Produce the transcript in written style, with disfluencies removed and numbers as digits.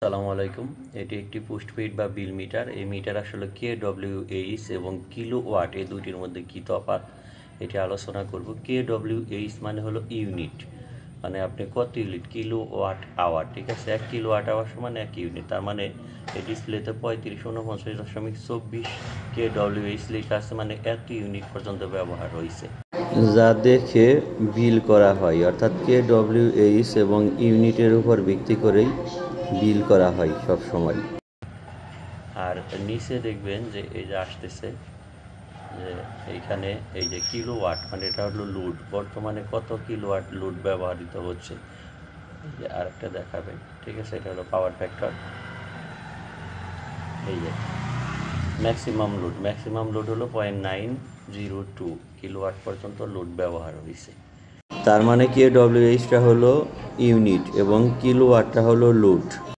আসসালামু আলাইকুম। এটি একটি পোস্টপেইড বা বিল মিটার। এই মিটার আসলে কেডব্লিউএইচ এবং কিলোওয়াট এই দুইটির মধ্যে কী তফাৎ এটি আলোচনা করব। কেডব্লিউএইচ মানে হলো ইউনিট, মানে আপনি কত ইউনিট, কিলোওয়াট আওয়ার, ঠিক আছে। 1 কিলোওয়াট আওয়ার সমান 1 ইউনিট, তার মানে এই ডিসপ্লেতে 3549.24 কেডব্লিউএইচ লেখা আছে, মানে 1 ইউনিট পর্যন্ত ব্যবহার হয়েছে যা দেখে বিল করা হয়, অর্থাৎ কেডব্লিউএইচ এবং ইউনিটের উপর ভিত্তি করেই বিল করা হয় সব সময়। আর নিচে দেখবেন যে এই যে আসতেছে যে এইখানে এই যে কিলোওয়াট, মানে এটা হলো লোড, বর্তমানে কত কিলোওয়াট লোড ব্যবহৃত হচ্ছে। এই যে আরেকটা দেখাবে, ঠিক আছে, এটা হলো পাওয়ার ফ্যাক্টর। এই যে ম্যাক্সিমাম লোড হলো 0.902 কিলোওয়াট পর্যন্ত লোড ব্যবহার হয়েছে। তার মানে কেডব্লিউএইচটা হলো ইউনিট এবং কিলোওয়াটটা হলো লোড।